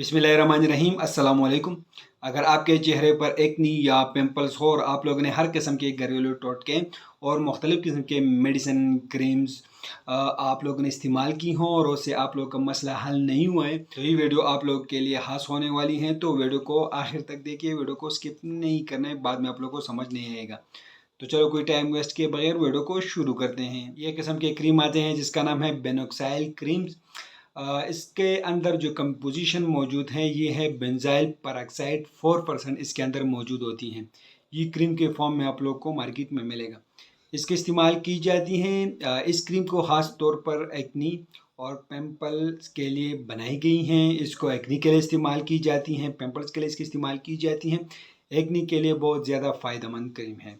बिस्मिल्लाहिर्रहमानिर्रहीम अस्सलाम वालेकुम। अगर आपके चेहरे पर एक्नी या पिंपल्स हो और आप लोगों ने हर किस्म के घरेलू टोटके और मुख्तलिफ़ किस्म के मेडिसिन क्रीम्स आप लोगों ने इस्तेमाल की हों और उससे आप लोग का मसला हल नहीं हुआ है, तो ये वीडियो आप लोग के लिए खास होने वाली है। तो वीडियो को आखिर तक देखिए, वीडियो को स्किप नहीं करना है, बाद में आप लोग को समझ नहीं आएगा। तो चलो कोई टाइम वेस्ट किए बगैर वीडियो को शुरू करते हैं। ये किस्म के क्रीम आते हैं जिसका नाम है बेनोक्साइल क्रीम्स। इसके अंदर जो कंपोजिशन मौजूद है ये है बेंजाइल परऑक्साइड 4% इसके अंदर मौजूद होती हैं। ये क्रीम के फॉर्म में आप लोग को मार्केट में मिलेगा। इसके इस्तेमाल की जाती हैं। इस क्रीम को ख़ास तौर पर एक्नी और पिंपल्स के लिए बनाई गई हैं। इसको एक्नी के लिए इस्तेमाल की जाती हैं, पिंपल्स के लिए इसकी इस्तेमाल की जाती हैं। एक्नी के लिए बहुत ज़्यादा फ़ायदेमंद क्रीम है।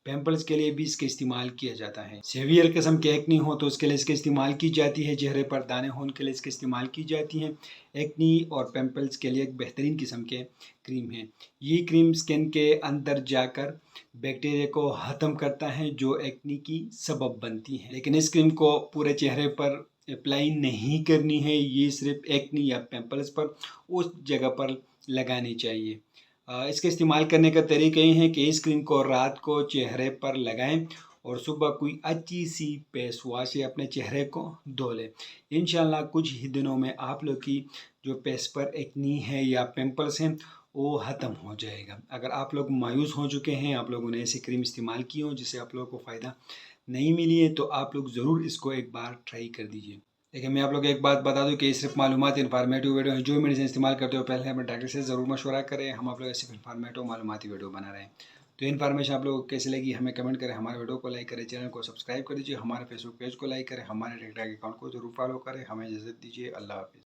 पिंपल्स के लिए भी इसका इस्तेमाल किया जाता है। सेवियर किस्म के एक्नी हो तो उसके लिए इसका इस्तेमाल की जाती है। चेहरे पर दाने होने के लिए इसका इस्तेमाल की जाती हैं। एक्नी और पिंपल्स के लिए एक बेहतरीन किस्म के क्रीम है। ये क्रीम स्किन के अंदर जाकर बैक्टीरिया को ख़त्म करता है जो एक्नी की सबब बनती है। लेकिन इस क्रीम को पूरे चेहरे पर अप्लाई नहीं करनी है, ये सिर्फ एक्नी या पिंपल्स पर उस जगह पर लगानी चाहिए। इसके इस्तेमाल करने का तरीका ये है कि इस क्रीम को रात को चेहरे पर लगाएं और सुबह कोई अच्छी सी फेस वॉश से अपने चेहरे को धो लें। इंशाल्लाह कुछ ही दिनों में आप लोग की जो फेस पर एक्नी है या पिंपल्स हैं वो ख़त्म हो जाएगा। अगर आप लोग मायूस हो चुके हैं, आप लोगों ने ऐसी क्रीम इस्तेमाल की हो जिससे आप लोगों को फ़ायदा नहीं मिली है, तो आप लोग ज़रूर इसको एक बार ट्राई कर दीजिए। लेकिन मैं आप लोग को एक बात बता दूं कि ये सिर्फ मालूमात इन्फॉर्मेटिव वीडियो है। जो मेडिसिन इस्तेमाल करते हो पहले अपने डॉक्टर से ज़रूर मशवरा करें। हम आप लोग ऐसे इन्फॉर्मेटिव मालूमाती वीडियो बना रहे हैं। तो इन्फॉर्मेशन आप लोगों को कैसी लगी हमें कमेंट करें, हमारे वीडियो को लाइक करें, चैनल को सब्सक्राइब कर दीजिए, हमारे फेसबुक पेज को लाइक करें, हमारे टिकटॉक अकाउंट को जरूर फॉलो करें। हमें इजाज़त दीजिए। अल्लाह हाफिज़।